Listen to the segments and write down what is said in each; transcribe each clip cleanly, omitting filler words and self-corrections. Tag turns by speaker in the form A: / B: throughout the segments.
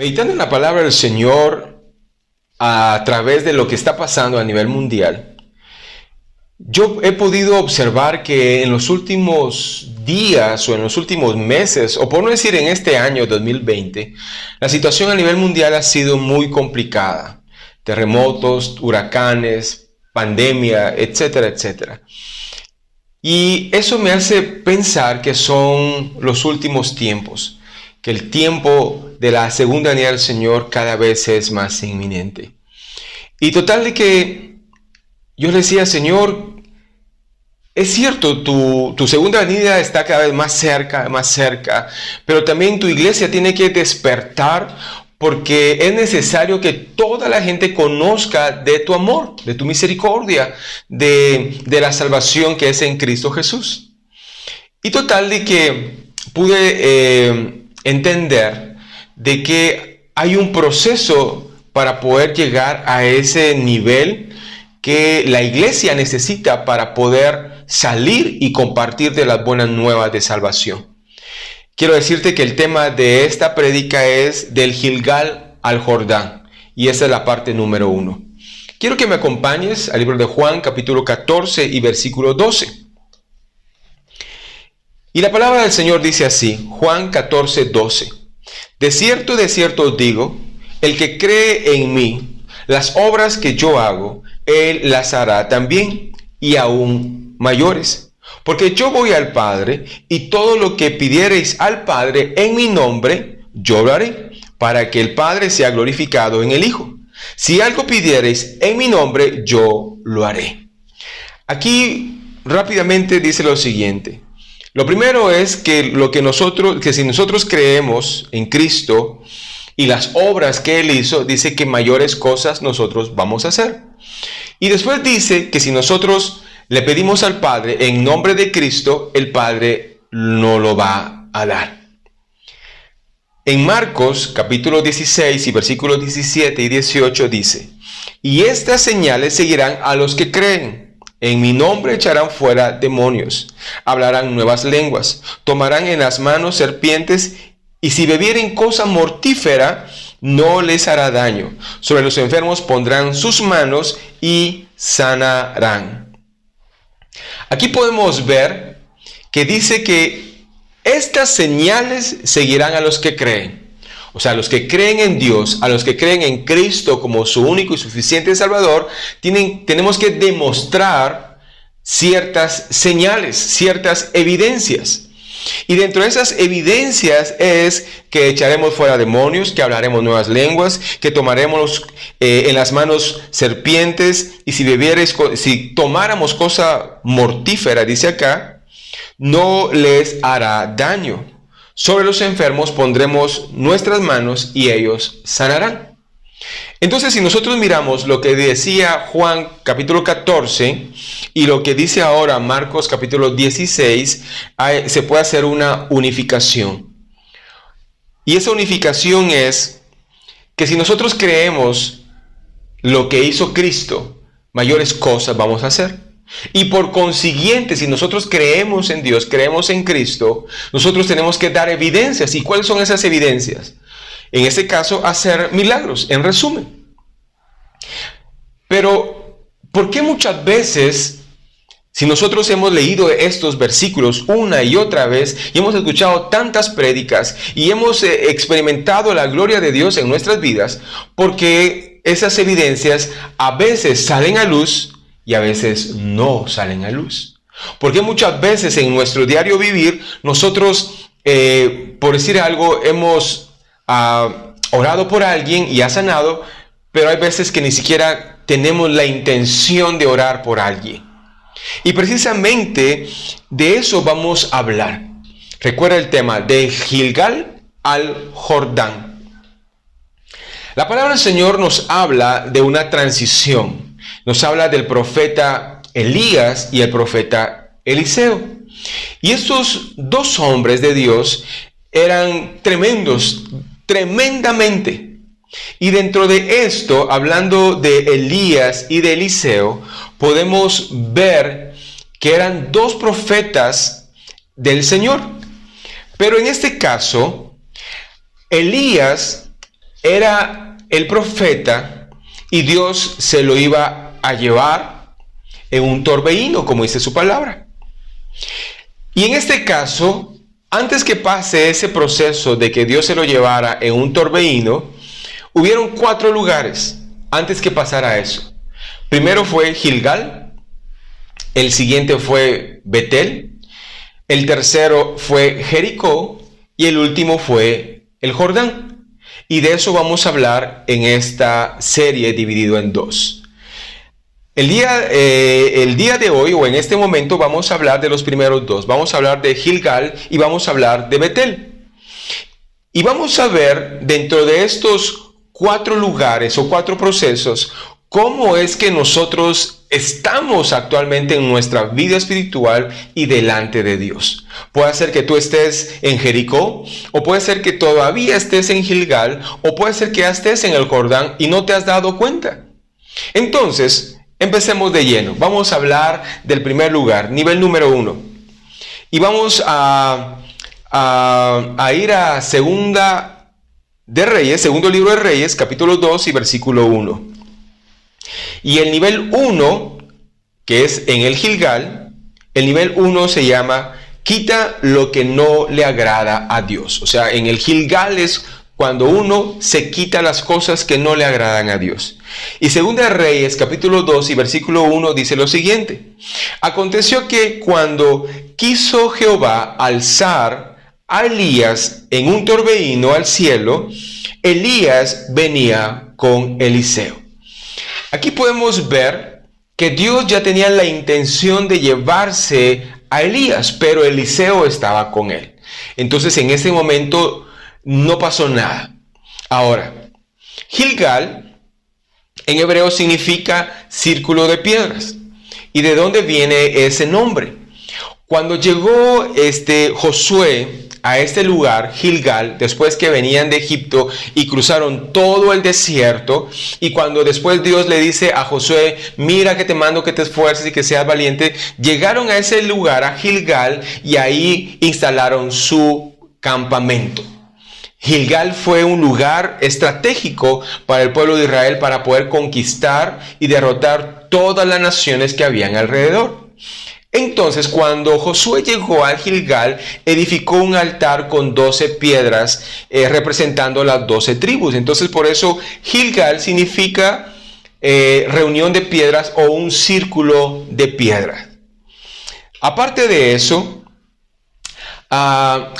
A: Meditando en la palabra del Señor a través de lo que está pasando a nivel mundial, yo he podido observar que en los últimos días o en los últimos meses, o por no decir en este año 2020, la situación a nivel mundial ha sido muy complicada. Terremotos, huracanes, pandemia, etcétera, etcétera. Y eso me hace pensar que son los últimos tiempos, que el tiempo de la segunda venida del Señor cada vez es más inminente. Y total de que yo le decía, Señor, es cierto, tu segunda venida está cada vez más cerca, pero también tu iglesia tiene que despertar porque es necesario que toda la gente conozca de tu amor, de tu misericordia, de la salvación que es en Cristo Jesús. Y total de que pude entender de que hay un proceso para poder llegar a ese nivel que la iglesia necesita para poder salir y compartir de las buenas nuevas de salvación. Quiero decirte que el tema de esta prédica es del Gilgal al Jordán, y esa es la parte número 1. Quiero que me acompañes al libro de Juan, capítulo 14 y versículo 12. Y la palabra del Señor dice así, Juan 14, 12. De cierto os digo, el que cree en mí, las obras que yo hago, él las hará también, y aún mayores. Porque yo voy al Padre, y todo lo que pidiereis al Padre en mi nombre, yo lo haré, para que el Padre sea glorificado en el Hijo. Si algo pidiereis en mi nombre, yo lo haré. Aquí rápidamente dice lo siguiente. Lo primero es que si nosotros creemos en Cristo y las obras que Él hizo, dice que mayores cosas nosotros vamos a hacer. Y después dice que si nosotros le pedimos al Padre en nombre de Cristo, el Padre no lo va a dar. En Marcos capítulo 16 y versículos 17 y 18 dice, y estas señales seguirán a los que creen. En mi nombre echarán fuera demonios, hablarán nuevas lenguas, tomarán en las manos serpientes, y si bebieren cosa mortífera, no les hará daño. Sobre los enfermos pondrán sus manos y sanarán. Aquí podemos ver que dice que estas señales seguirán a los que creen. O sea, a los que creen en Dios, a los que creen en Cristo como su único y suficiente Salvador, tenemos que demostrar ciertas señales, ciertas evidencias. Y dentro de esas evidencias es que echaremos fuera demonios, que hablaremos nuevas lenguas, que tomaremos en las manos serpientes, y si tomáramos cosa mortífera, dice acá, no les hará daño. Sobre los enfermos pondremos nuestras manos y ellos sanarán. Entonces, si nosotros miramos lo que decía Juan capítulo 14 y lo que dice ahora Marcos capítulo 16, se puede hacer una unificación. Y esa unificación es que si nosotros creemos lo que hizo Cristo, mayores cosas vamos a hacer. Y por consiguiente, si nosotros creemos en Dios, creemos en Cristo, nosotros tenemos que dar evidencias. ¿Y cuáles son esas evidencias? En este caso, hacer milagros, en resumen. Pero, ¿por qué muchas veces, si nosotros hemos leído estos versículos una y otra vez, y hemos escuchado tantas prédicas, y hemos experimentado la gloria de Dios en nuestras vidas, porque esas evidencias a veces salen a luz y a veces no salen a luz? Porque muchas veces en nuestro diario vivir, nosotros, por decir algo, hemos orado por alguien y ha sanado, pero hay veces que ni siquiera tenemos la intención de orar por alguien. Y precisamente de eso vamos a hablar. Recuerda el tema de Gilgal al Jordán. La palabra del Señor nos habla de una transición. Nos habla del profeta Elías y el profeta Eliseo. Y estos dos hombres de Dios eran tremendos, tremendamente. Y dentro de esto, hablando de Elías y de Eliseo, podemos ver que eran dos profetas del Señor. Pero en este caso, Elías era el profeta y Dios se lo iba a llevar en un torbellino, como dice su palabra. Y en este caso, antes que pase ese proceso de que Dios se lo llevara en un torbellino, hubieron 4 lugares antes que pasara eso. Primero fue Gilgal, el siguiente fue Betel, el tercero fue Jericó y el último fue el Jordán. Y de eso vamos a hablar en esta serie dividido en 2. El día de hoy o en este momento vamos a hablar de los primeros 2. Vamos a hablar de Gilgal y vamos a hablar de Betel. Y vamos a ver dentro de estos 4 lugares o 4 procesos cómo es que nosotros estamos actualmente en nuestra vida espiritual y delante de Dios. Puede ser que tú estés en Jericó, o puede ser que todavía estés en Gilgal, o puede ser que ya estés en el Jordán y no te has dado cuenta. Entonces, empecemos de lleno. Vamos a hablar del primer lugar, nivel número 1. Y vamos a ir a Segunda de Reyes, segundo libro de Reyes, capítulo 2 y versículo 1. Y el nivel 1, que es en el Gilgal, el nivel 1 se llama quita lo que no le agrada a Dios. O sea, en el Gilgal es cuando uno se quita las cosas que no le agradan a Dios. Y Segunda de Reyes, capítulo 2 y versículo 1 dice lo siguiente. Aconteció que cuando quiso Jehová alzar a Elías en un torbellino al cielo, Elías venía con Eliseo. Aquí podemos ver que Dios ya tenía la intención de llevarse a Elías, pero Eliseo estaba con él. Entonces en ese momento no pasó nada. Ahora, Gilgal en hebreo significa círculo de piedras. ¿Y de dónde viene ese nombre? Cuando llegó Josué a este lugar, Gilgal, después que venían de Egipto y cruzaron todo el desierto, y cuando después Dios le dice a Josué, mira que te mando que te esfuerces y que seas valiente, llegaron a ese lugar, a Gilgal, y ahí instalaron su campamento. Gilgal fue un lugar estratégico para el pueblo de Israel para poder conquistar y derrotar todas las naciones que habían alrededor. Entonces, cuando Josué llegó a Gilgal, edificó un altar con 12 piedras representando las 12 tribus. Entonces, por eso Gilgal significa reunión de piedras o un círculo de piedras. Aparte de eso,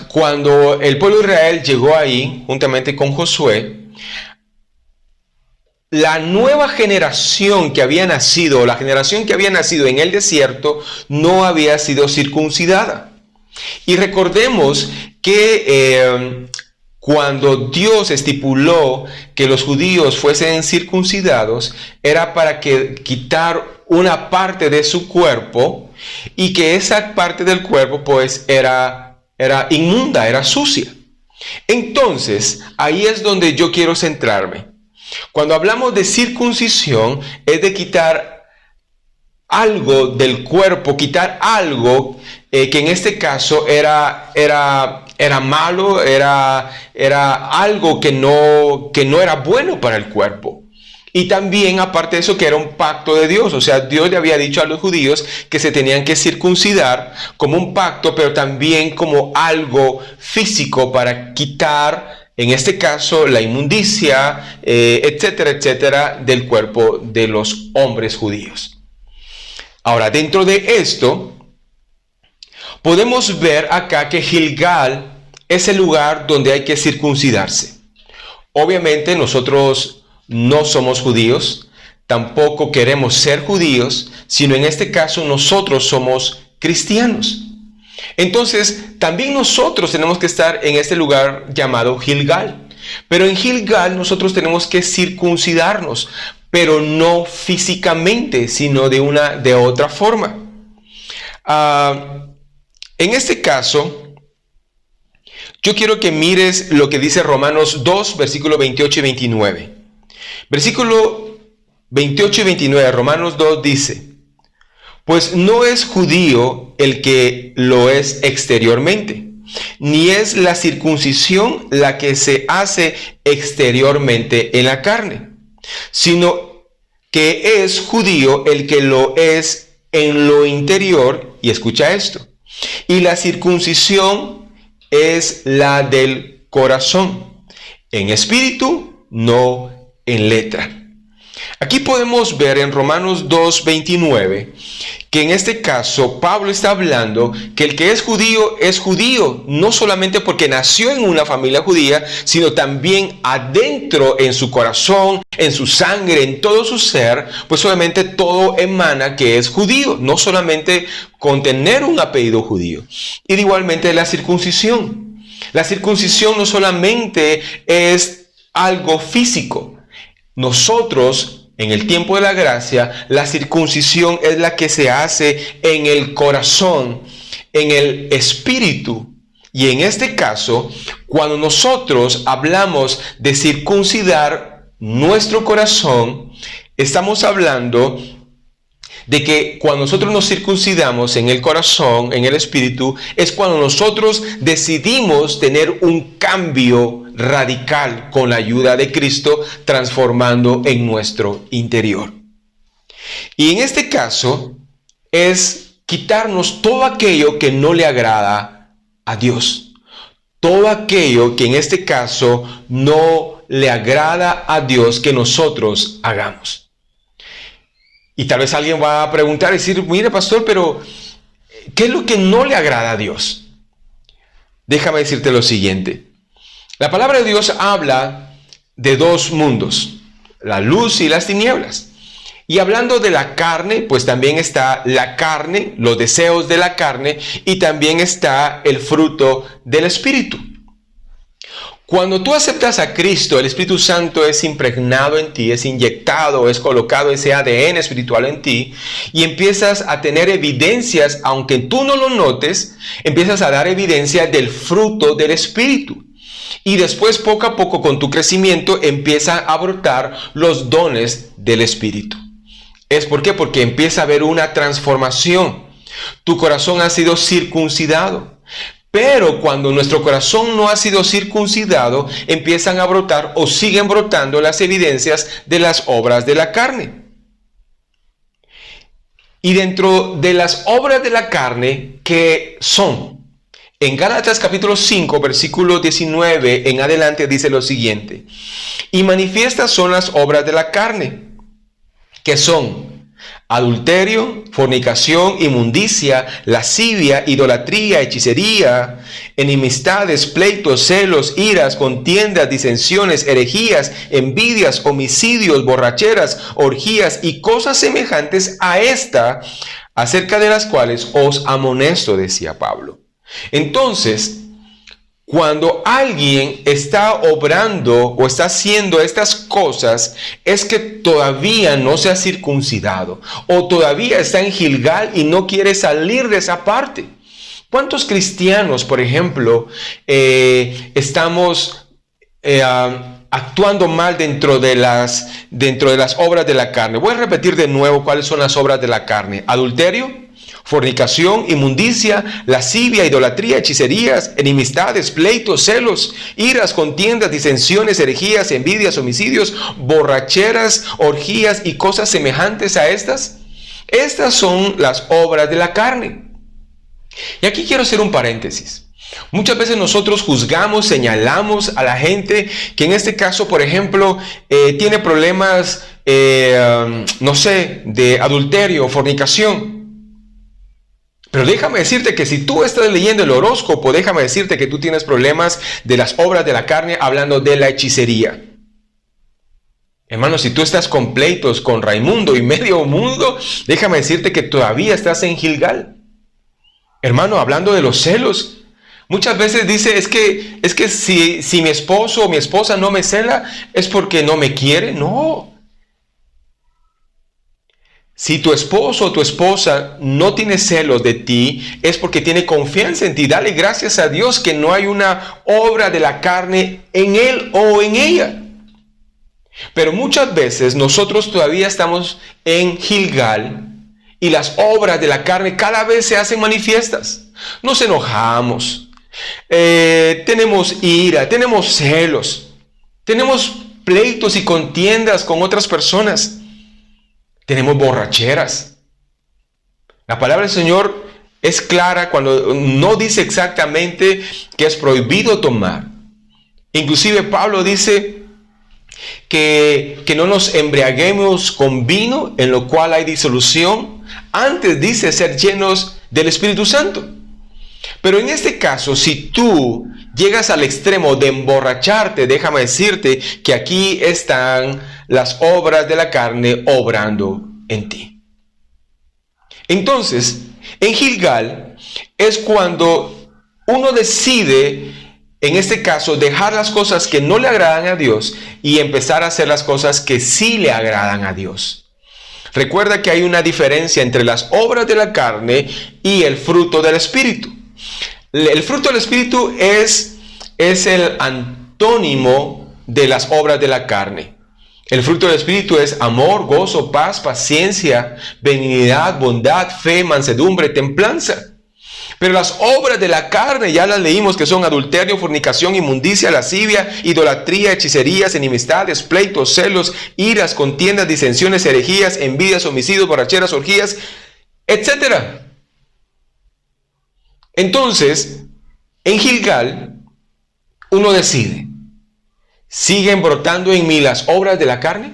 A: cuando el pueblo de Israel llegó ahí, juntamente con Josué, la nueva generación que había nacido, la generación que había nacido en el desierto, no había sido circuncidada. Y recordemos que cuando Dios estipuló que los judíos fuesen circuncidados, era para quitar una parte de su cuerpo, y que esa parte del cuerpo pues era inmunda, era sucia. Entonces, ahí es donde yo quiero centrarme. Cuando hablamos de circuncisión, es de quitar algo del cuerpo, quitar algo que en este caso era malo, era algo que no era bueno para el cuerpo. Y también, aparte de eso, que era un pacto de Dios. O sea, Dios le había dicho a los judíos que se tenían que circuncidar como un pacto, pero también como algo físico para quitar, en este caso, la inmundicia, etcétera, etcétera, del cuerpo de los hombres judíos. Ahora, dentro de esto, podemos ver acá que Gilgal es el lugar donde hay que circuncidarse. Obviamente, nosotros no somos judíos, tampoco queremos ser judíos, sino en este caso nosotros somos cristianos. Entonces, también nosotros tenemos que estar en este lugar llamado Gilgal. Pero en Gilgal nosotros tenemos que circuncidarnos, pero no físicamente, sino de otra forma. En este caso, yo quiero que mires lo que dice Romanos 2, versículos 28 y 29. Versículo 28 y 29 de Romanos 2 dice: pues no es judío el que lo es exteriormente, ni es la circuncisión la que se hace exteriormente en la carne, sino que es judío el que lo es en lo interior, y escucha esto, y la circuncisión es la del corazón, en espíritu, no en letra. Aquí podemos ver en Romanos 2:29 que en este caso Pablo está hablando que el que es judío no solamente porque nació en una familia judía, sino también adentro en su corazón, en su sangre, en todo su ser, pues obviamente todo emana que es judío, no solamente con tener un apellido judío. Y igualmente la circuncisión. La circuncisión no solamente es algo físico. Nosotros, en el tiempo de la gracia, la circuncisión es la que se hace en el corazón, en el espíritu. Y en este caso, cuando nosotros hablamos de circuncidar nuestro corazón, estamos hablando de que cuando nosotros nos circuncidamos en el corazón, en el espíritu, es cuando nosotros decidimos tener un cambio radical con la ayuda de Cristo, transformando en nuestro interior. Y en este caso es quitarnos todo aquello que no le agrada a Dios. Todo aquello que en este caso no le agrada a Dios que nosotros hagamos. Y tal vez alguien va a preguntar y decir, mire pastor, pero ¿qué es lo que no le agrada a Dios? Déjame decirte lo siguiente. La palabra de Dios habla de dos mundos, la luz y las tinieblas. Y hablando de la carne, pues también está la carne, los deseos de la carne, y también está el fruto del Espíritu. Cuando tú aceptas a Cristo, el Espíritu Santo es impregnado en ti, es inyectado, es colocado ese ADN espiritual en ti, y empiezas a tener evidencias, aunque tú no lo notes, empiezas a dar evidencia del fruto del Espíritu. Y después, poco a poco, con tu crecimiento, empiezan a brotar los dones del Espíritu. ¿Es por qué? Porque empieza a haber una transformación. Tu corazón ha sido circuncidado. Pero cuando nuestro corazón no ha sido circuncidado, empiezan a brotar o siguen brotando las evidencias de las obras de la carne. Y dentro de las obras de la carne, ¿qué son? En Gálatas capítulo 5, versículo 19 en adelante dice lo siguiente. Y manifiestas son las obras de la carne, que son adulterio, fornicación, inmundicia, lascivia, idolatría, hechicería, enemistades, pleitos, celos, iras, contiendas, disensiones, herejías, envidias, homicidios, borracheras, orgías y cosas semejantes a esta, acerca de las cuales os amonesto, decía Pablo. Entonces, cuando alguien está obrando o está haciendo estas cosas, es que todavía no se ha circuncidado o todavía está en Gilgal y no quiere salir de esa parte. ¿Cuántos cristianos, por ejemplo, estamos actuando mal dentro de las obras de la carne? Voy a repetir de nuevo cuáles son las obras de la carne. Adulterio, fornicación, inmundicia, lascivia, idolatría, hechicerías, enemistades, pleitos, celos, iras, contiendas, disensiones, herejías, envidias, homicidios, borracheras, orgías y cosas semejantes a estas. Estas son las obras de la carne. Y aquí quiero hacer un paréntesis. Muchas veces nosotros juzgamos, señalamos a la gente que en este caso, por ejemplo, tiene problemas, no sé, de adulterio o fornicación. Pero déjame decirte que si tú estás leyendo el horóscopo, déjame decirte que tú tienes problemas de las obras de la carne hablando de la hechicería. Hermano, si tú estás con pleitos con Raimundo y medio mundo, déjame decirte que todavía estás en Gilgal. Hermano, hablando de los celos, muchas veces dice, es que si mi esposo o mi esposa no me cela, es porque no me quiere. No. Si tu esposo o tu esposa no tiene celos de ti, es porque tiene confianza en ti. Dale gracias a Dios que no hay una obra de la carne en él o en ella. Pero muchas veces nosotros todavía estamos en Gilgal y las obras de la carne cada vez se hacen manifiestas. Nos enojamos, tenemos ira, tenemos celos, tenemos pleitos y contiendas con otras personas, tenemos borracheras. La palabra del Señor es clara cuando no dice exactamente que es prohibido tomar. Inclusive Pablo dice que no nos embriaguemos con vino, en lo cual hay disolución. Antes dice ser llenos del Espíritu Santo. Pero en este caso, si tú llegas al extremo de emborracharte, déjame decirte que aquí están las obras de la carne obrando en ti. Entonces, en Gilgal es cuando uno decide, en este caso, dejar las cosas que no le agradan a Dios y empezar a hacer las cosas que sí le agradan a Dios. Recuerda que hay una diferencia entre las obras de la carne y el fruto del Espíritu. El fruto del Espíritu es el antónimo de las obras de la carne. El fruto del Espíritu es amor, gozo, paz, paciencia, benignidad, bondad, fe, mansedumbre, templanza. Pero las obras de la carne, ya las leímos, que son adulterio, fornicación, inmundicia, lascivia, idolatría, hechicerías, enemistades, pleitos, celos, iras, contiendas, disensiones, herejías, envidias, homicidios, borracheras, orgías, etc. Entonces, en Gilgal, uno decide, ¿siguen brotando en mí las obras de la carne?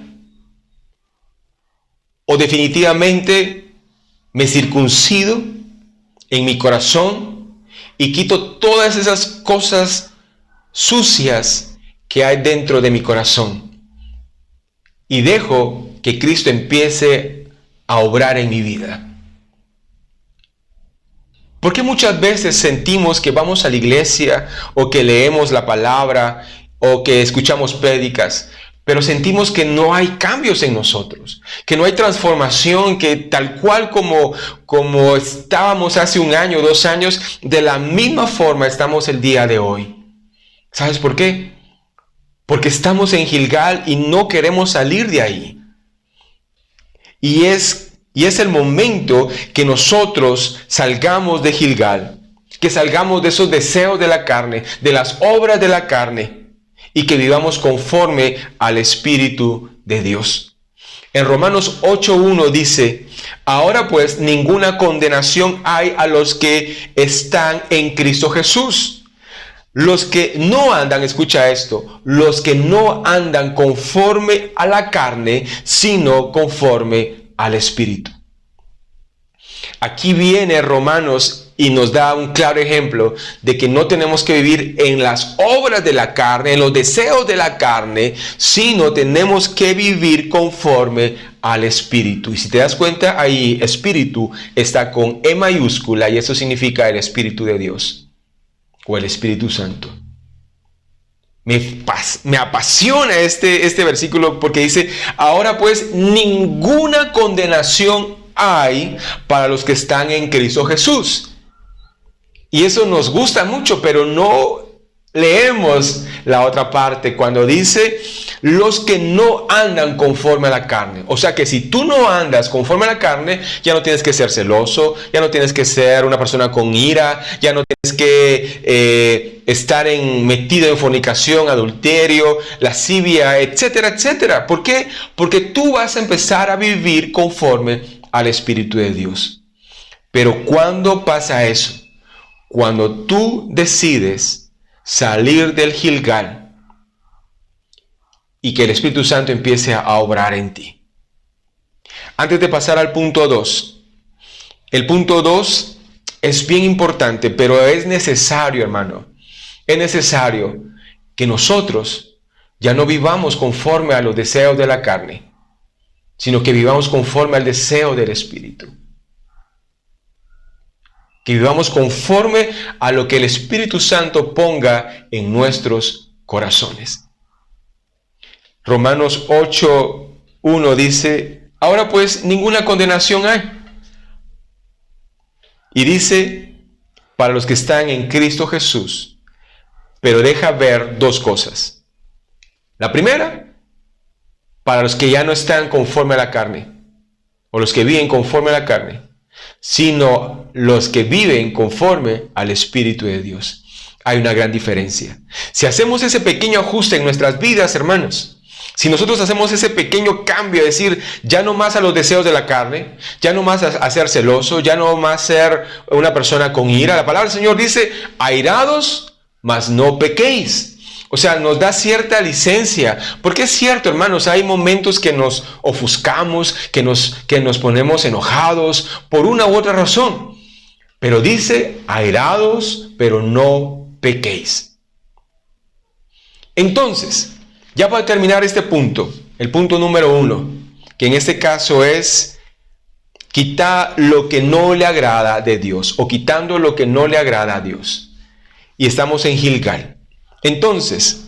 A: ¿O definitivamente me circuncido en mi corazón y quito todas esas cosas sucias que hay dentro de mi corazón y dejo que Cristo empiece a obrar en mi vida? Porque muchas veces sentimos que vamos a la iglesia o que leemos la palabra o que escuchamos prédicas, pero sentimos que no hay cambios en nosotros, que no hay transformación, que tal cual como estábamos hace 1 año, 2 años, de la misma forma estamos el día de hoy. ¿Sabes por qué? Porque estamos en Gilgal y no queremos salir de ahí. Y es el momento que nosotros salgamos de Gilgal, que salgamos de esos deseos de la carne, de las obras de la carne, y que vivamos conforme al Espíritu de Dios. En Romanos 8:1 dice, ahora pues ninguna condenación hay a los que están en Cristo Jesús. Los que no andan, escucha esto, los que no andan conforme a la carne, sino conforme al Espíritu. Aquí viene Romanos y nos da un claro ejemplo de que no tenemos que vivir en las obras de la carne, en los deseos de la carne, sino tenemos que vivir conforme al Espíritu. Y si te das cuenta, ahí Espíritu está con E mayúscula y eso significa el Espíritu de Dios o el Espíritu Santo. Me apasiona este versículo porque dice, ahora pues ninguna condenación hay para los que están en Cristo Jesús. Y eso nos gusta mucho, pero no leemos la otra parte cuando dice los que no andan conforme a la carne. O sea que si tú no andas conforme a la carne, ya no tienes que ser celoso, ya no tienes que ser una persona con ira, ya no tienes que estar metido en fornicación, adulterio, lascivia, etcétera, etcétera. ¿Por qué? Porque tú vas a empezar a vivir conforme al Espíritu de Dios. Pero ¿cuándo pasa eso? Cuando tú decides salir del Gilgal y que el Espíritu Santo empiece a obrar en ti. Antes de pasar al punto 2, el punto 2 es bien importante, pero es necesario, hermano, es necesario que nosotros ya no vivamos conforme a los deseos de la carne, sino que vivamos conforme al deseo del Espíritu. Que vivamos conforme a lo que el Espíritu Santo ponga en nuestros corazones. Romanos 8:1 dice, ahora pues ninguna condenación hay. Y dice, para los que están en Cristo Jesús. Pero deja ver 2 cosas. La primera, para los que ya no están conforme a la carne, o los que viven conforme a la carne, sino los que viven conforme al Espíritu de Dios. hay una gran diferencia. Si hacemos ese pequeño ajuste en nuestras vidas, hermanos, si nosotros hacemos ese pequeño cambio, decir, ya no más a los deseos de la carne, ya no más a ser celoso, ya no más ser una persona con ira. La palabra del Señor dice, airados, mas no pequéis. O sea, nos da cierta licencia, porque es cierto, hermanos, hay momentos que nos ofuscamos, que nos ponemos enojados por una u otra razón. Pero dice, airados, pero no pequéis. Entonces, ya para terminar este punto, el punto número 1, que en este caso es quitar lo que no le agrada de Dios, o quitando lo que no le agrada a Dios. Y estamos en Gilgal. Entonces,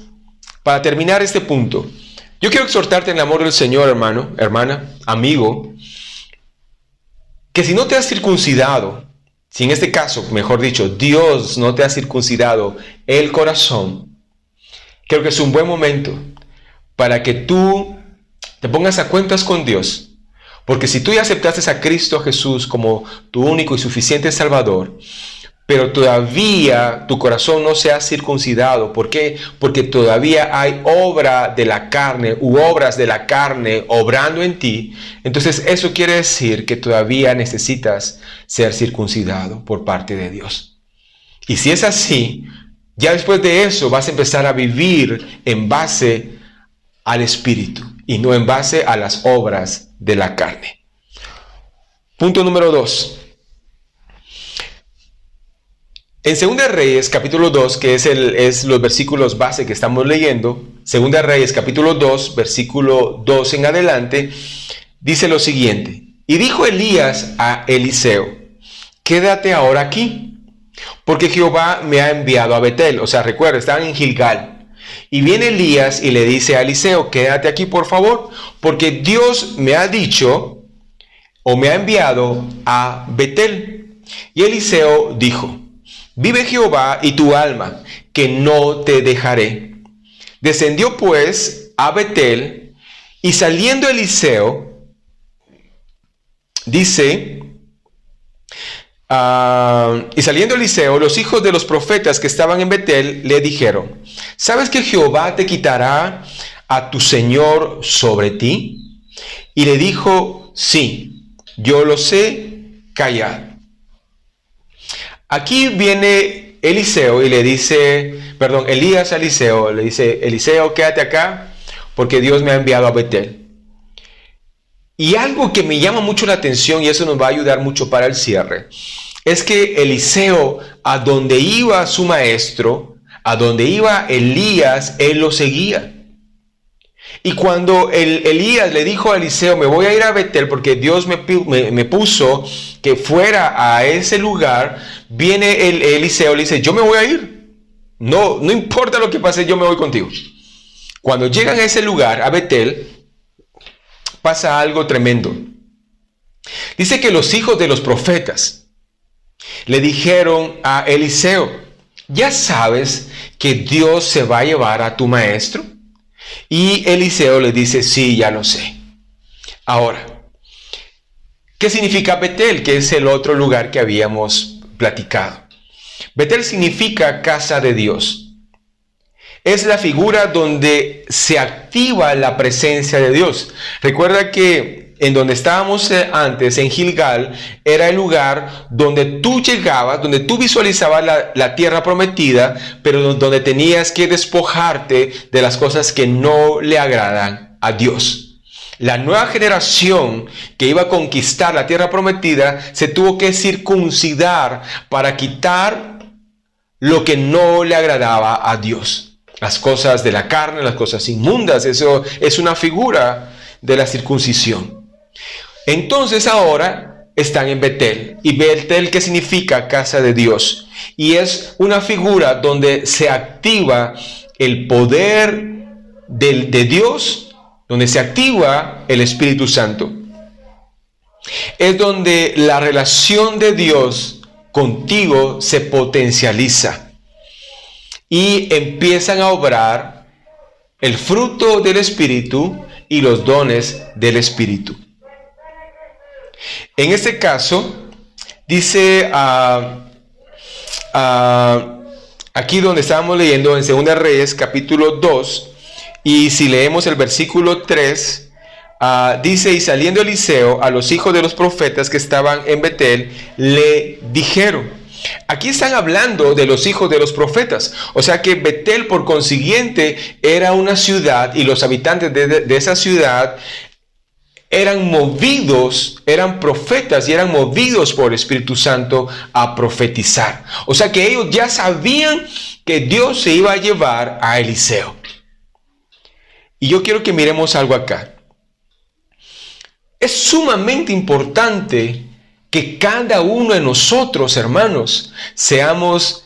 A: para terminar este punto, yo quiero exhortarte en el amor del Señor, hermano, hermana, amigo, que si no te has circuncidado, si en este caso, mejor dicho, Dios no te ha circuncidado el corazón, creo que es un buen momento para que tú te pongas a cuentas con Dios. Porque si tú ya aceptaste a Cristo Jesús como tu único y suficiente Salvador, pero todavía tu corazón no se ha circuncidado. ¿Por qué? Porque todavía hay obra de la carne u obras de la carne obrando en ti. Entonces eso quiere decir que todavía necesitas ser circuncidado por parte de Dios. Y si es así, ya después de eso vas a empezar a vivir en base al Espíritu y no en base a las obras de la carne. Punto número 2. En 2 Reyes, capítulo 2, que es los versículos base que estamos leyendo, 2 Reyes, capítulo 2, versículo 2 en adelante, dice lo siguiente. Y dijo Elías a Eliseo, quédate ahora aquí, porque Jehová me ha enviado a Betel. O sea, recuerda, estaban en Gilgal. Y viene Elías y le dice a Eliseo, quédate aquí por favor, porque Dios me ha dicho, o me ha enviado a Betel. Y Eliseo dijo, vive Jehová y tu alma, que no te dejaré. Descendió pues a Betel, y saliendo Eliseo, dice, los hijos de los profetas que estaban en Betel le dijeron, ¿sabes que Jehová te quitará a tu señor sobre ti? Y le dijo, sí, yo lo sé, callad. Aquí viene Elías a Eliseo, le dice, Eliseo, quédate acá, porque Dios me ha enviado a Betel. Y algo que me llama mucho la atención, y eso nos va a ayudar mucho para el cierre, es que Eliseo, a donde iba su maestro, a donde iba Elías, él lo seguía. Y cuando Elías le dijo a Eliseo, me voy a ir a Betel porque Dios me puso que fuera a ese lugar, viene Eliseo, le dice, yo me voy a ir. No importa lo que pase, yo me voy contigo. Cuando llegan a ese lugar, a Betel, pasa algo tremendo. Dice que los hijos de los profetas le dijeron a Eliseo, ¿ya sabes que Dios se va a llevar a tu maestro? Y Eliseo le dice, sí, ya lo sé. Ahora, ¿qué significa Betel? Que es el otro lugar que habíamos platicado. Betel significa casa de Dios. Es la figura donde se activa la presencia de Dios. Recuerda que en donde estábamos antes, en Gilgal, era el lugar donde tú llegabas, donde tú visualizabas la tierra prometida, pero donde tenías que despojarte de las cosas que no le agradan a Dios. La nueva generación que iba a conquistar la tierra prometida se tuvo que circuncidar para quitar lo que no le agradaba a Dios. Las cosas de la carne, las cosas inmundas, eso es una figura de la circuncisión. Entonces ahora están en Betel. Y Betel, ¿qué significa? Casa de Dios. Y es una figura donde se activa el poder de Dios, donde se activa el Espíritu Santo. Es donde la relación de Dios contigo se potencializa. Y empiezan a obrar el fruto del Espíritu y los dones del Espíritu. En este caso, dice Aquí donde estábamos leyendo en 2 Reyes capítulo 2, y si leemos el versículo 3, dice: y saliendo Eliseo a los hijos de los profetas que estaban en Betel, le dijeron. Aquí están hablando de los hijos de los profetas. O sea que Betel, por consiguiente, era una ciudad, y los habitantes de esa ciudad eran movidos, eran profetas y eran movidos por el Espíritu Santo a profetizar. O sea que ellos ya sabían que Dios se iba a llevar a Eliseo. Y yo quiero que miremos algo acá. Es sumamente importante que cada uno de nosotros, hermanos, seamos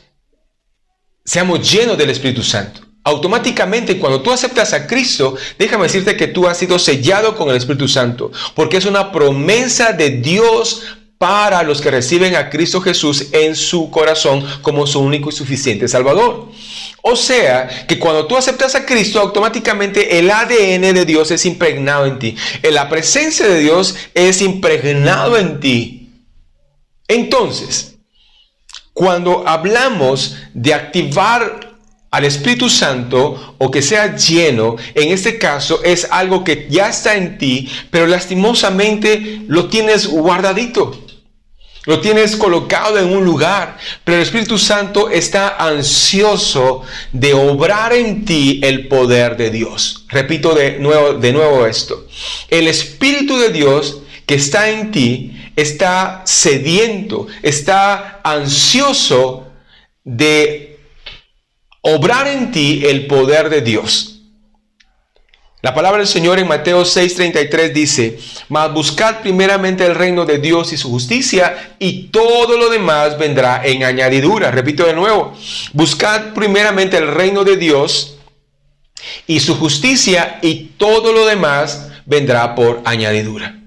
A: llenos del Espíritu Santo. Automáticamente, cuando tú aceptas a Cristo, déjame decirte que tú has sido sellado con el Espíritu Santo, porque es una promesa de Dios para los que reciben a Cristo Jesús en su corazón como su único y suficiente Salvador. O sea, que cuando tú aceptas a Cristo, automáticamente el ADN de Dios es impregnado en ti. La presencia de Dios es impregnado en ti. Entonces, cuando hablamos de activar al Espíritu Santo o que sea lleno, en este caso es algo que ya está en ti, pero lastimosamente lo tienes guardadito. Lo tienes colocado en un lugar, pero el Espíritu Santo está ansioso de obrar en ti el poder de Dios. Repito de nuevo esto. El Espíritu de Dios que está en ti está sediento, está ansioso de obrar en ti el poder de Dios. La palabra del Señor en Mateo 6:33 dice: mas buscad primeramente el reino de Dios y su justicia, y todo lo demás vendrá en añadidura. Repito de nuevo: buscad primeramente el reino de Dios y su justicia, y todo lo demás vendrá por añadidura.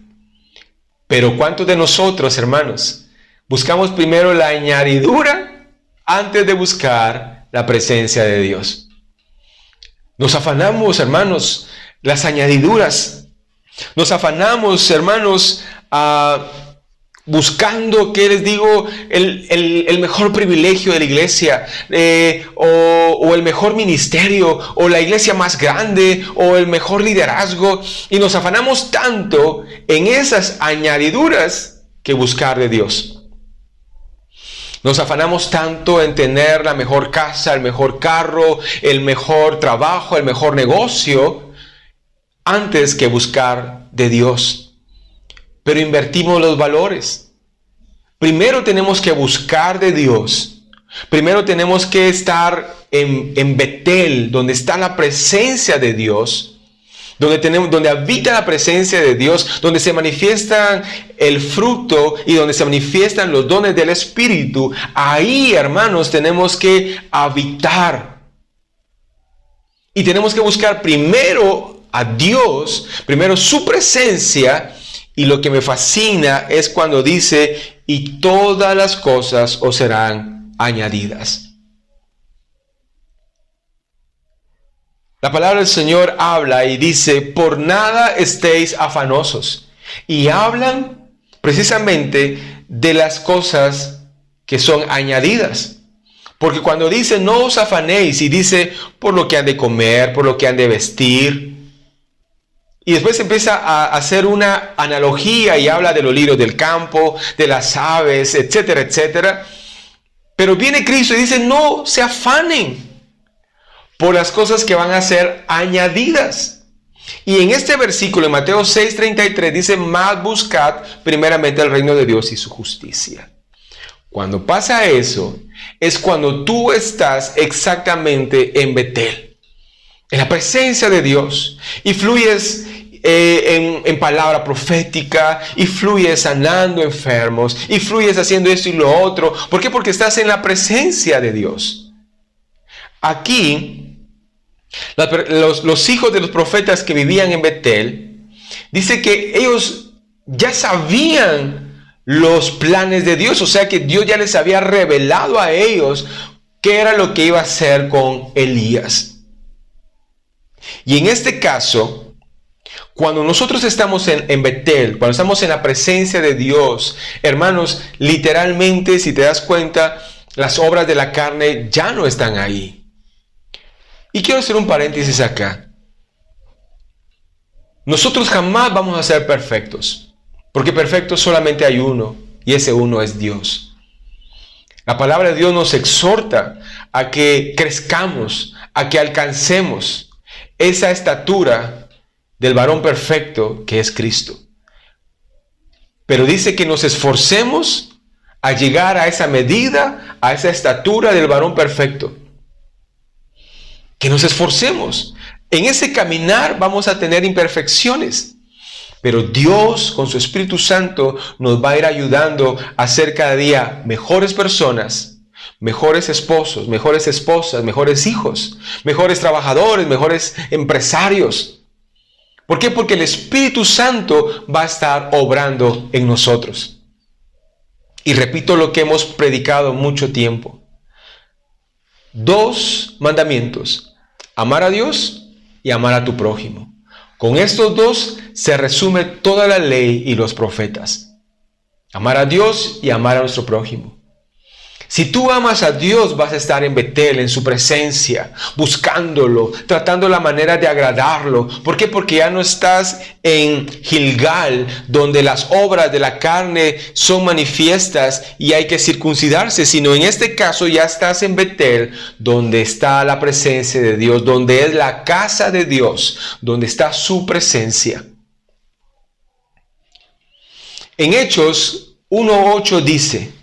A: Pero ¿cuántos de nosotros, hermanos, buscamos primero la añadidura antes de buscar la presencia de Dios? Nos afanamos, hermanos, las añadiduras. Nos afanamos, hermanos, buscando, ¿qué les digo? El mejor privilegio de la iglesia, o el mejor ministerio, o la iglesia más grande, o el mejor liderazgo. Y nos afanamos tanto en esas añadiduras que buscar de Dios. Nos afanamos tanto en tener la mejor casa, el mejor carro, el mejor trabajo, el mejor negocio, antes que buscar de Dios. Pero invertimos los valores. Primero tenemos que buscar de Dios. Primero tenemos que estar en Betel, donde está la presencia de Dios. Donde habita la presencia de Dios, donde se manifiestan el fruto y donde se manifiestan los dones del Espíritu. Ahí, hermanos, tenemos que habitar. Y tenemos que buscar primero a Dios, primero su presencia. Y lo que me fascina es cuando dice: y todas las cosas os serán añadidas. La palabra del Señor habla y dice: por nada estéis afanosos. Y hablan precisamente de las cosas que son añadidas. Porque cuando dice no os afanéis, y dice por lo que han de comer, por lo que han de vestir. Y después empieza a hacer una analogía y habla de los lirios del campo, de las aves, etcétera, etcétera. Pero viene Cristo y dice: no se afanen por las cosas que van a ser añadidas. Y en este versículo, en Mateo 6:33, dice: mas buscad primeramente el reino de Dios y su justicia. Cuando pasa eso, es cuando tú estás exactamente en Betel, en la presencia de Dios, y fluyes en palabra profética, y fluyes sanando enfermos, y fluyes haciendo esto y lo otro. ¿Por qué? Porque estás en la presencia de Dios. Aquí, los hijos de los profetas que vivían en Betel, dice que ellos ya sabían los planes de Dios. O sea que Dios ya les había revelado a ellos qué era lo que iba a hacer con Elías. Y en este caso, cuando nosotros estamos en Betel, cuando estamos en la presencia de Dios, hermanos, literalmente, si te das cuenta, Las obras de la carne ya no están ahí. Y quiero hacer un paréntesis acá. Nosotros jamás vamos a ser perfectos, porque perfecto solamente hay uno, y ese uno es Dios. La palabra de Dios nos exhorta a que crezcamos, a que alcancemos esa estatura del varón perfecto que es Cristo. Pero dice que nos esforcemos a llegar a esa medida, a esa estatura del varón perfecto. Que nos esforcemos. En ese caminar vamos a tener imperfecciones. Pero Dios, con su Espíritu Santo, nos va a ir ayudando a ser cada día mejores personas, mejores esposos, mejores esposas, mejores hijos, mejores trabajadores, mejores empresarios. ¿Por qué? Porque el Espíritu Santo va a estar obrando en nosotros. Y repito lo que hemos predicado mucho tiempo. 2 mandamientos: amar a Dios y amar a tu prójimo. Con estos 2 se resume toda la ley y los profetas. Amar a Dios y amar a nuestro prójimo. Si tú amas a Dios, vas a estar en Betel, en su presencia, buscándolo, tratando la manera de agradarlo. ¿Por qué? Porque ya no estás en Gilgal, donde las obras de la carne son manifiestas y hay que circuncidarse, sino en este caso ya estás en Betel, donde está la presencia de Dios, donde es la casa de Dios, donde está su presencia. En Hechos 1:8 dice: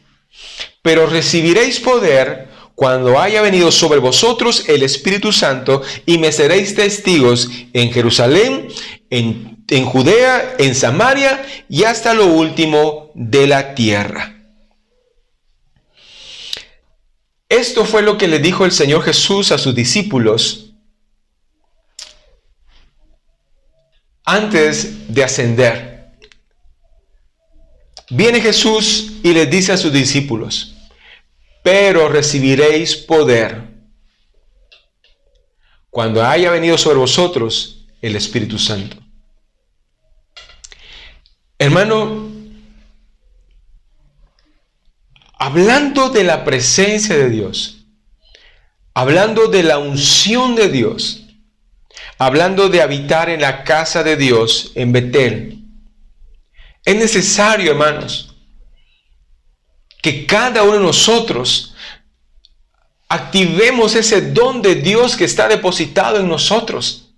A: pero recibiréis poder cuando haya venido sobre vosotros el Espíritu Santo, y me seréis testigos en Jerusalén, en Judea, en Samaria y hasta lo último de la tierra. Esto fue lo que le dijo el Señor Jesús a sus discípulos antes de ascender. Viene Jesús y les dice a sus discípulos: pero recibiréis poder cuando haya venido sobre vosotros el Espíritu Santo. Hermano, hablando de la presencia de Dios, hablando de la unción de Dios, hablando de habitar en la casa de Dios en Betel, es necesario, hermanos, que cada uno de nosotros activemos ese don de Dios que está depositado en nosotros.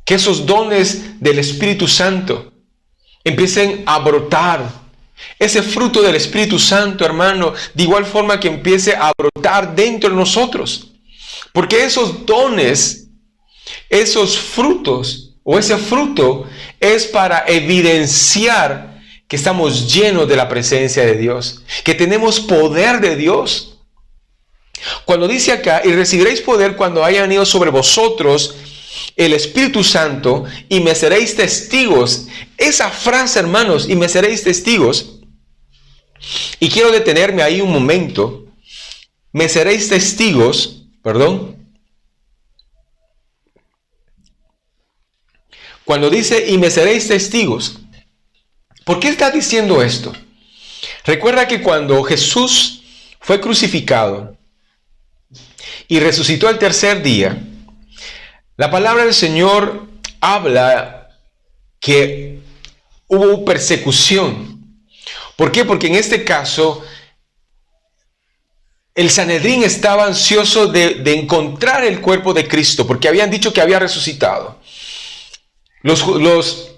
A: Que esos dones del Espíritu Santo empiecen a brotar. Ese fruto del Espíritu Santo, hermano, de igual forma que empiece a brotar dentro de nosotros. Porque esos dones, esos frutos o ese fruto es para evidenciar que estamos llenos de la presencia de Dios, que tenemos poder de Dios. Cuando dice acá: y recibiréis poder cuando haya venido sobre vosotros el Espíritu Santo, y me seréis testigos. Esa frase, hermanos, y me seréis testigos, y quiero detenerme ahí un momento. Me seréis testigos, cuando dice y me seréis testigos, ¿por qué está diciendo esto? Recuerda que cuando Jesús fue crucificado y resucitó al tercer día, la palabra del Señor habla que hubo persecución. ¿Por qué? Porque en este caso el Sanedrín estaba ansioso de encontrar el cuerpo de Cristo, porque habían dicho que había resucitado. Los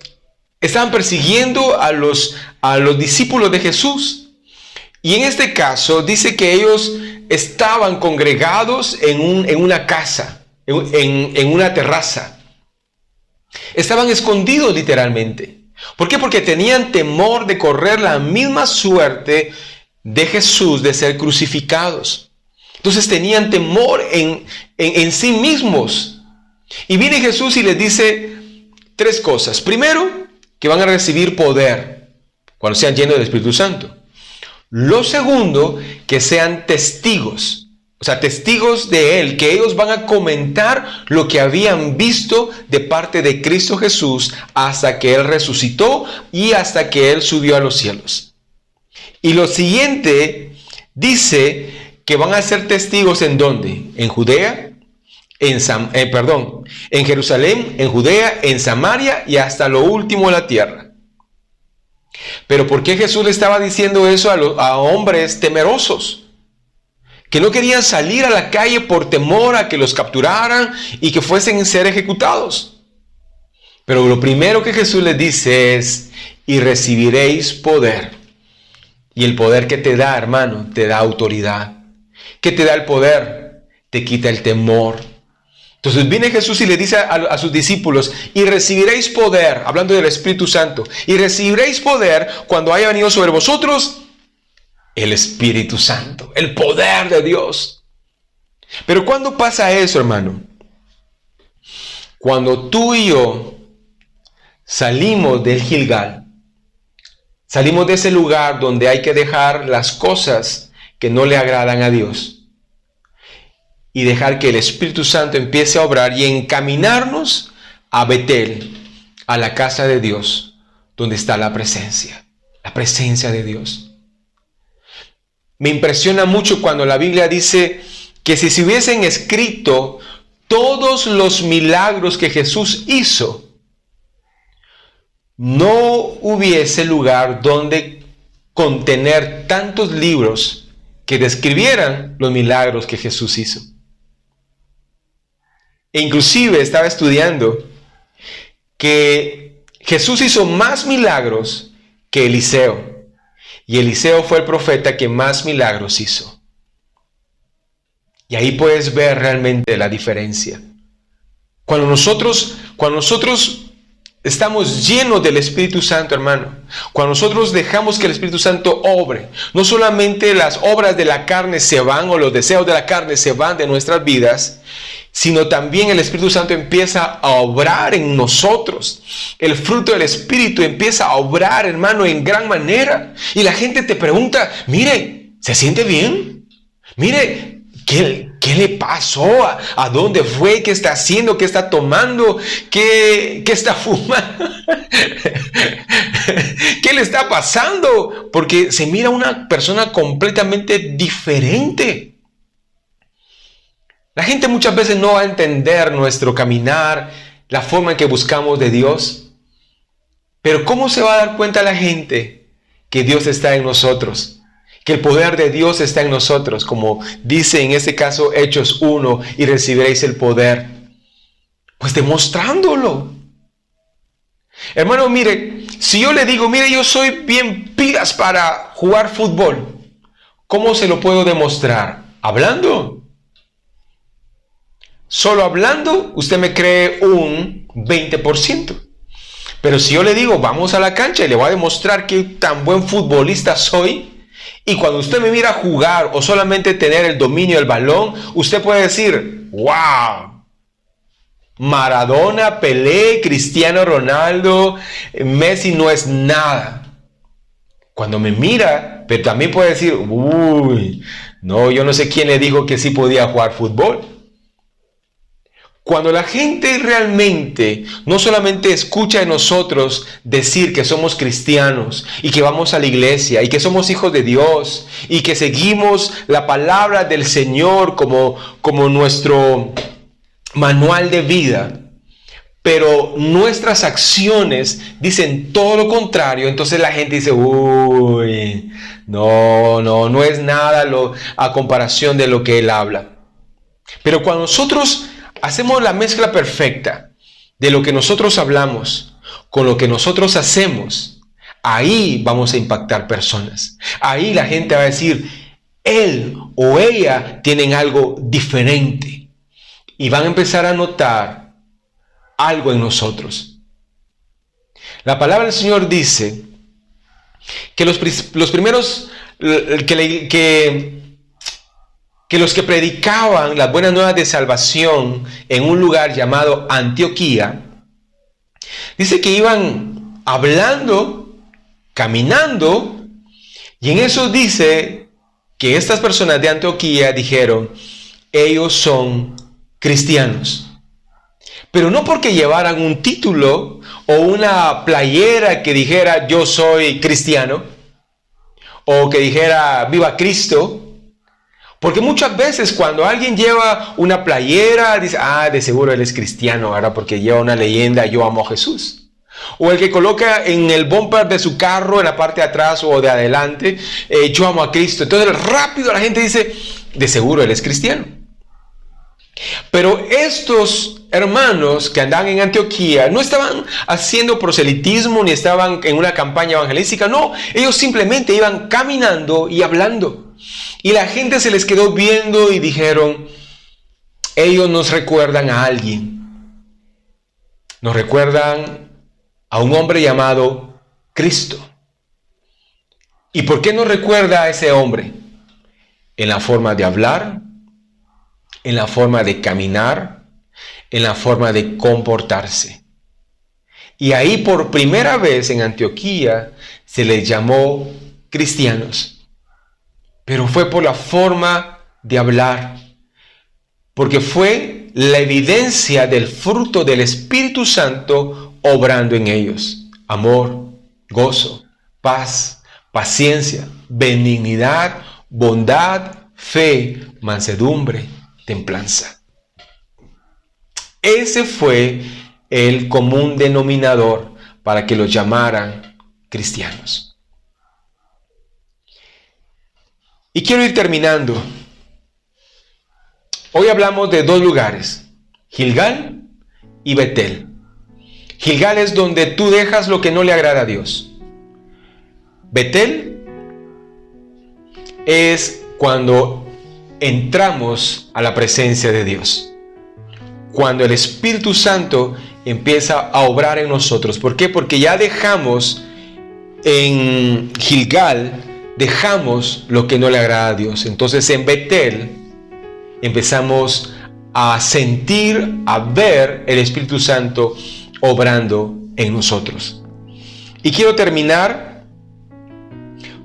A: estaban persiguiendo a los discípulos de Jesús. Y en este caso dice que ellos estaban congregados en una casa, en una terraza. Estaban escondidos literalmente. ¿Por qué? Porque tenían temor de correr la misma suerte de Jesús, de ser crucificados. Entonces tenían temor en sí mismos. Y viene Jesús y les dice 3 cosas. Primero, que van a recibir poder cuando sean llenos del Espíritu Santo. Lo segundo, que sean testigos. O sea, testigos de Él, que ellos van a comentar lo que habían visto de parte de Cristo Jesús hasta que Él resucitó y hasta que Él subió a los cielos. Y lo siguiente Dice que van a ser testigos ¿en dónde? En Judea, en Jerusalén, en Judea, en Samaria y hasta lo último de la tierra. Pero ¿por qué Jesús le estaba diciendo eso a hombres temerosos? Que no querían salir a la calle por temor a que los capturaran y que fuesen a ser ejecutados. Pero lo primero que Jesús les dice es, y recibiréis poder. Y el poder que te da, hermano, te da autoridad. ¿Qué te da el poder? Te quita el temor. Entonces viene Jesús y le dice a sus discípulos, y recibiréis poder, hablando del Espíritu Santo, y recibiréis poder cuando haya venido sobre vosotros el Espíritu Santo, el poder de Dios. Pero ¿cuándo pasa eso, hermano? Cuando tú y yo salimos del Gilgal, salimos de ese lugar donde hay que dejar las cosas que no le agradan a Dios y dejar que el Espíritu Santo empiece a obrar y encaminarnos a Betel, a la casa de Dios, donde está la presencia de Dios. Me impresiona mucho cuando la Biblia dice que si se hubiesen escrito todos los milagros que Jesús hizo, no hubiese lugar donde contener tantos libros que describieran los milagros que Jesús hizo. E inclusive estaba estudiando que Jesús hizo más milagros que Eliseo. Y Eliseo fue el profeta que más milagros hizo. Y ahí puedes ver realmente la diferencia. Cuando nosotros estamos llenos del Espíritu Santo, hermano, cuando nosotros dejamos que el Espíritu Santo obre, no solamente las obras de la carne se van o los deseos de la carne se van de nuestras vidas, sino también el Espíritu Santo empieza a obrar en nosotros. El fruto del Espíritu empieza a obrar, hermano, en gran manera. Y la gente te pregunta, mire, ¿se siente bien? Mire, ¿qué le pasó? ¿A dónde fue? ¿Qué está haciendo? ¿Qué está tomando? ¿Qué está fumando? ¿Qué le está pasando? Porque se mira una persona completamente diferente. La gente muchas veces no va a entender nuestro caminar, la forma en que buscamos de Dios. Pero ¿cómo se va a dar cuenta la gente que Dios está en nosotros? Que el poder de Dios está en nosotros, como dice en este caso Hechos 1, y recibiréis el poder. Pues demostrándolo. Hermano, mire, si yo le digo, mire, yo soy bien pilas para jugar fútbol, ¿cómo se lo puedo demostrar? Hablando. Solo hablando, usted me cree un 20%. Pero si yo le digo, vamos a la cancha y le voy a demostrar qué tan buen futbolista soy, y cuando usted me mira jugar o solamente tener el dominio del balón, usted puede decir, wow, Maradona, Pelé, Cristiano Ronaldo, Messi no es nada. Cuando me mira, pero también puede decir, uy, no, yo no sé quién le dijo que sí podía jugar fútbol. Cuando la gente realmente no solamente escucha de nosotros decir que somos cristianos y que vamos a la iglesia y que somos hijos de Dios y que seguimos la palabra del Señor como nuestro manual de vida, pero nuestras acciones dicen todo lo contrario, entonces la gente dice, uy, no es nada a comparación de lo que él habla. Pero cuando nosotros hacemos la mezcla perfecta de lo que nosotros hablamos con lo que nosotros hacemos, ahí vamos a impactar personas. Ahí la gente va a decir, él o ella tienen algo diferente. Y van a empezar a notar algo en nosotros. La palabra del Señor dice que los primeros, que los que predicaban las buenas nuevas de salvación en un lugar llamado Antioquía, dice que iban hablando, caminando, y en eso dice que estas personas de Antioquía dijeron, ellos son cristianos. Pero no porque llevaran un título o una playera que dijera yo soy cristiano, o que dijera viva Cristo. Porque muchas veces cuando alguien lleva una playera, dice, de seguro él es cristiano, ¿verdad? Porque lleva una leyenda, yo amo a Jesús. O el que coloca en el bumper de su carro, en la parte de atrás o de adelante, yo amo a Cristo. Entonces rápido la gente dice, de seguro él es cristiano. Pero estos hermanos que andaban en Antioquía no estaban haciendo proselitismo ni estaban en una campaña evangelística. No, ellos simplemente iban caminando y hablando. Y la gente se les quedó viendo y dijeron, ellos nos recuerdan a alguien. Nos recuerdan a un hombre llamado Cristo. ¿Y por qué nos recuerda a ese hombre? En la forma de hablar, en la forma de caminar, en la forma de comportarse. Y ahí por primera vez en Antioquía se les llamó cristianos. Pero fue por la forma de hablar, porque fue la evidencia del fruto del Espíritu Santo obrando en ellos. Amor, gozo, paz, paciencia, benignidad, bondad, fe, mansedumbre, templanza. Ese fue el común denominador para que los llamaran cristianos. Y quiero ir terminando. Hoy hablamos de dos lugares, Gilgal y Betel. Gilgal es donde tú dejas lo que no le agrada a Dios. Betel es cuando entramos a la presencia de Dios. Cuando el Espíritu Santo empieza a obrar en nosotros. ¿Por qué? Porque ya dejamos en Gilgal, dejamos lo que no le agrada a Dios. Entonces en Betel empezamos a sentir, a ver el Espíritu Santo obrando en nosotros. Y quiero terminar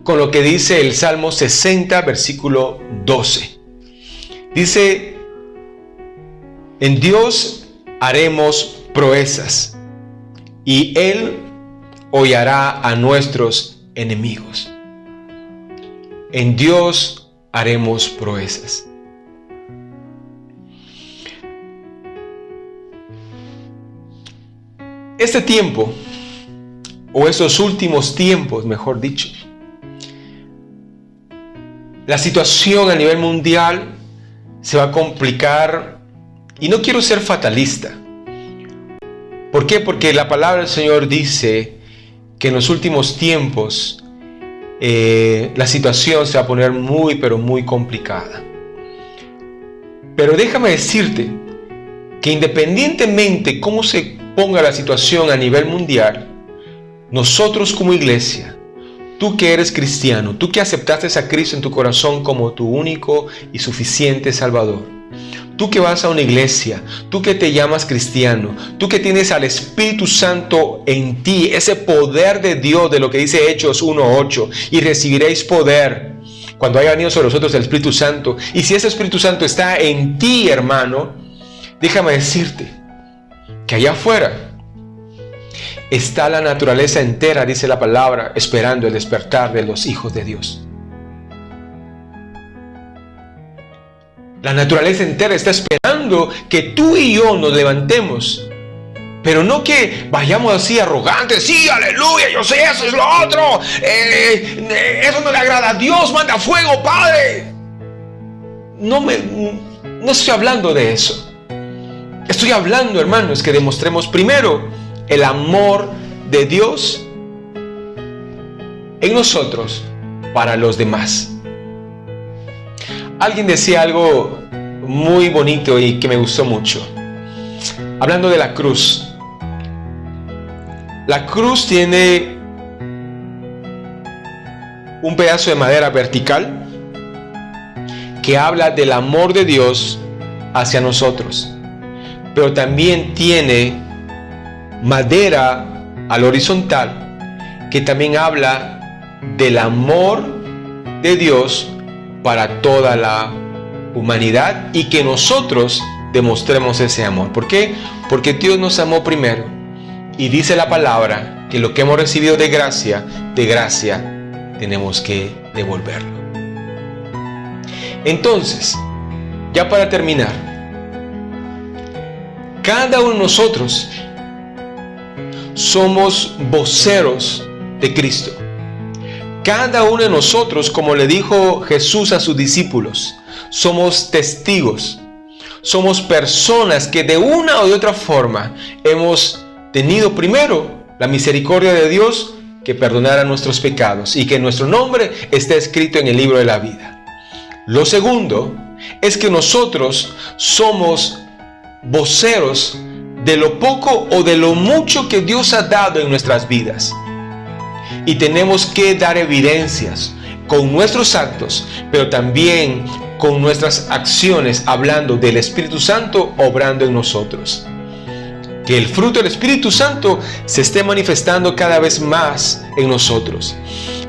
A: con lo que dice el Salmo 60, versículo 12. Dice, en Dios haremos proezas y Él hollará a nuestros enemigos. En Dios haremos proezas. Este tiempo, o estos últimos tiempos, mejor dicho, la situación a nivel mundial se va a complicar y no quiero ser fatalista. ¿Por qué? Porque la palabra del Señor dice que en los últimos tiempos la situación se va a poner muy, pero muy complicada. Pero déjame decirte que independientemente cómo se ponga la situación a nivel mundial, nosotros como iglesia, tú que eres cristiano, tú que aceptaste a Cristo en tu corazón como tu único y suficiente Salvador, tú que vas a una iglesia, tú que te llamas cristiano, tú que tienes al Espíritu Santo en ti, ese poder de Dios, de lo que dice Hechos 1:8, y recibiréis poder cuando haya venido sobre vosotros el Espíritu Santo. Y si ese Espíritu Santo está en ti, hermano, déjame decirte que allá afuera está la naturaleza entera, dice la palabra, esperando el despertar de los hijos de Dios. La naturaleza entera está esperando que tú y yo nos levantemos. Pero no que vayamos así arrogantes, sí, aleluya, yo sé, eso es lo otro. Eso no le agrada a Dios, manda fuego, Padre. No estoy hablando de eso. Estoy hablando, hermanos, que demostremos primero el amor de Dios en nosotros para los demás. Alguien decía algo muy bonito y que me gustó mucho. Hablando de la cruz. La cruz tiene un pedazo de madera vertical que habla del amor de Dios hacia nosotros. Pero también tiene madera al horizontal que también habla del amor de Dios para toda la humanidad y que nosotros demostremos ese amor. ¿Por qué? Porque Dios nos amó primero y dice la palabra que lo que hemos recibido de gracia tenemos que devolverlo. Entonces, ya para terminar, cada uno de nosotros somos voceros de Cristo. Cada uno de nosotros, como le dijo Jesús a sus discípulos, somos testigos. Somos personas que de una o de otra forma hemos tenido primero la misericordia de Dios que perdonara nuestros pecados y que nuestro nombre esté escrito en el libro de la vida. Lo segundo es que nosotros somos voceros de lo poco o de lo mucho que Dios ha dado en nuestras vidas. Y tenemos que dar evidencias con nuestros actos, pero también con nuestras acciones, hablando del Espíritu Santo obrando en nosotros. Que el fruto del Espíritu Santo se esté manifestando cada vez más en nosotros.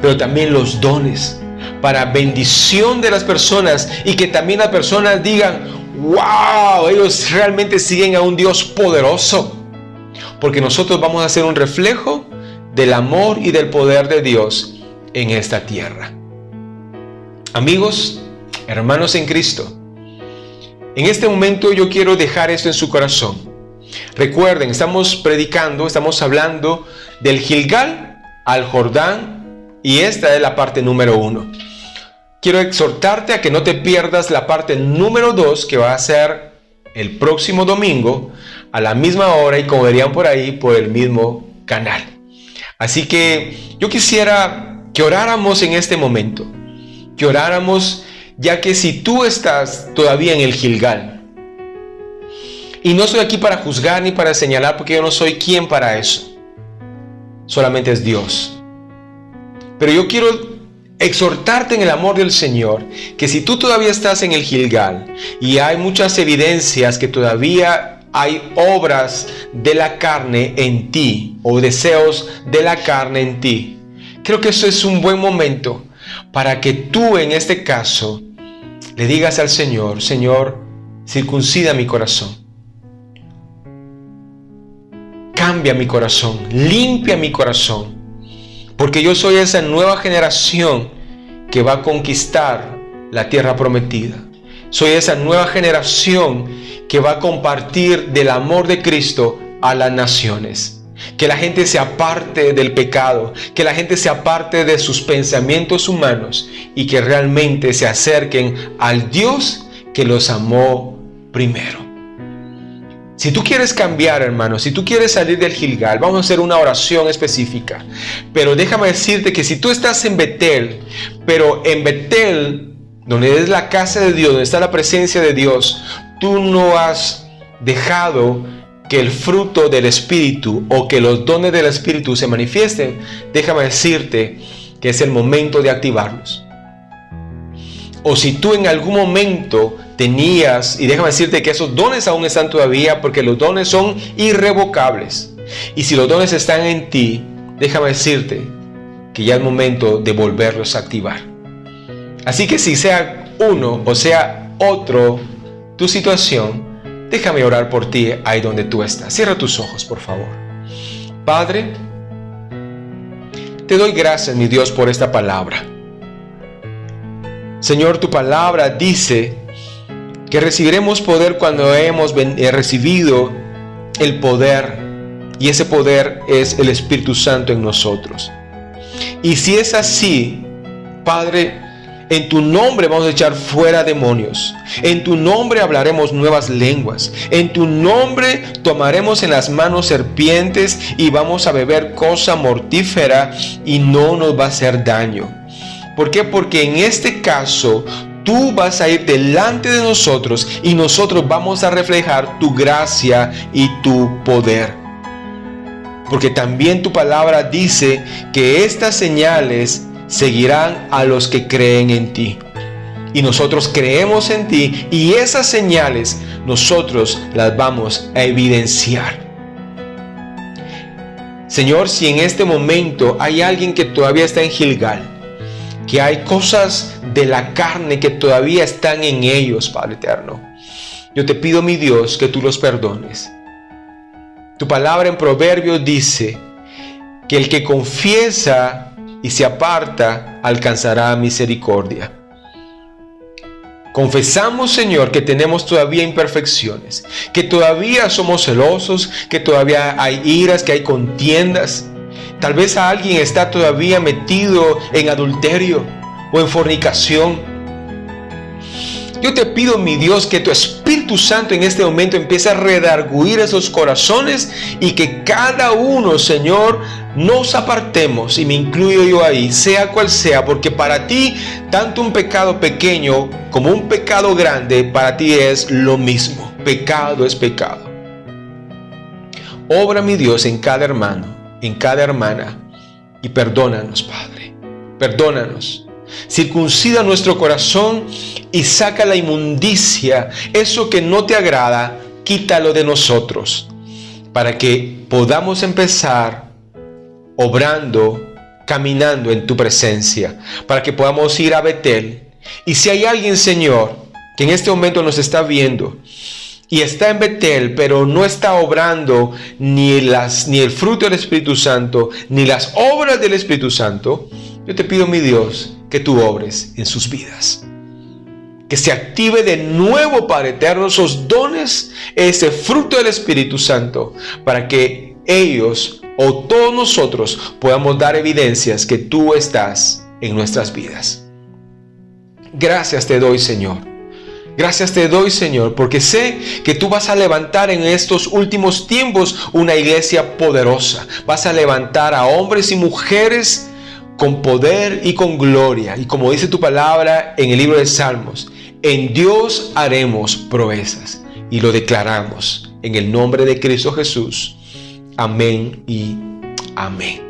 A: Pero también los dones para bendición de las personas y que también las personas digan: ¡wow! Ellos realmente siguen a un Dios poderoso. Porque nosotros vamos a ser un reflejo del amor y del poder de Dios en esta tierra. Amigos, hermanos en Cristo, en este momento yo quiero dejar esto en su corazón. Recuerden, estamos predicando, estamos hablando del Gilgal al Jordán y esta es la parte número 1. Quiero exhortarte a que no te pierdas la parte número 2 que va a ser el próximo domingo a la misma hora y como verían por ahí por el mismo canal. Así que yo quisiera que oráramos en este momento, que oráramos, ya que si tú estás todavía en el Gilgal, y no estoy aquí para juzgar ni para señalar porque yo no soy quien para eso, solamente es Dios. Pero yo quiero exhortarte en el amor del Señor, que si tú todavía estás en el Gilgal y hay muchas evidencias que todavía hay obras de la carne en ti o deseos de la carne en ti, creo que eso es un buen momento para que tú en este caso le digas al Señor: Señor, circuncida mi corazón, cambia mi corazón, limpia mi corazón, porque yo soy esa nueva generación que va a conquistar la tierra prometida. Soy esa nueva generación que va a compartir del amor de Cristo a las naciones. Que la gente se aparte del pecado, que la gente se aparte de sus pensamientos humanos y que realmente se acerquen al Dios que los amó primero. Si tú quieres cambiar, hermano, si tú quieres salir del Gilgal, vamos a hacer una oración específica. Pero déjame decirte que si tú estás en Betel, pero en Betel, donde es la casa de Dios, donde está la presencia de Dios, tú no has dejado que el fruto del Espíritu o que los dones del Espíritu se manifiesten, déjame decirte que es el momento de activarlos. O si tú en algún momento tenías, y déjame decirte que esos dones aún están todavía, porque los dones son irrevocables. Y si los dones están en ti, déjame decirte que ya es momento de volverlos a activar. Así que si sea uno o sea otro tu situación, déjame orar por ti ahí donde tú estás. Cierra tus ojos, por favor. Padre, te doy gracias, mi Dios, por esta palabra. Señor, tu palabra dice que recibiremos poder cuando hemos recibido el poder, y ese poder es el Espíritu Santo en nosotros. Y si es así, Padre, en tu nombre vamos a echar fuera demonios. En tu nombre hablaremos nuevas lenguas. En tu nombre tomaremos en las manos serpientes y vamos a beber cosa mortífera y no nos va a hacer daño. ¿Por qué? Porque en este caso tú vas a ir delante de nosotros y nosotros vamos a reflejar tu gracia y tu poder. Porque también tu palabra dice que estas señales seguirán a los que creen en ti. Y nosotros creemos en ti y esas señales nosotros las vamos a evidenciar. Señor, si en este momento hay alguien que todavía está en Gilgal, que hay cosas de la carne que todavía están en ellos, Padre eterno, yo te pido, mi Dios, que tú los perdones. Tu palabra en Proverbios dice que el que confiesa y se aparta, alcanzará misericordia. Confesamos, Señor, que tenemos todavía imperfecciones, que todavía somos celosos, que todavía hay iras, que hay contiendas. Tal vez a alguien está todavía metido en adulterio o en fornicación. Yo te pido, mi Dios, que tu Espíritu Santo en este momento empiece a redarguir esos corazones y que cada uno, Señor, nos apartemos, y me incluyo yo ahí, sea cual sea, porque para ti, tanto un pecado pequeño como un pecado grande, para ti es lo mismo. Pecado es pecado. Obra, mi Dios, en cada hermano, en cada hermana, y perdónanos, Padre. Perdónanos. Circuncida nuestro corazón y saca la inmundicia, eso que no te agrada, quítalo de nosotros, para que podamos empezar obrando, caminando en tu presencia, para que podamos ir a Betel. Y si hay alguien, Señor, que en este momento nos está viendo y está en Betel, pero no está obrando ni el fruto del Espíritu Santo, ni las obras del Espíritu Santo, yo te pido, mi Dios, que tú obres en sus vidas. Que se active de nuevo, Padre eterno, esos dones, ese fruto del Espíritu Santo, para que ellos o todos nosotros podamos dar evidencias que tú estás en nuestras vidas. Gracias te doy, Señor. Gracias te doy, Señor, porque sé que tú vas a levantar en estos últimos tiempos una iglesia poderosa. Vas a levantar a hombres y mujeres con poder y con gloria. Y como dice tu palabra en el libro de Salmos, en Dios haremos proezas. Y lo declaramos en el nombre de Cristo Jesús. Amén y amén.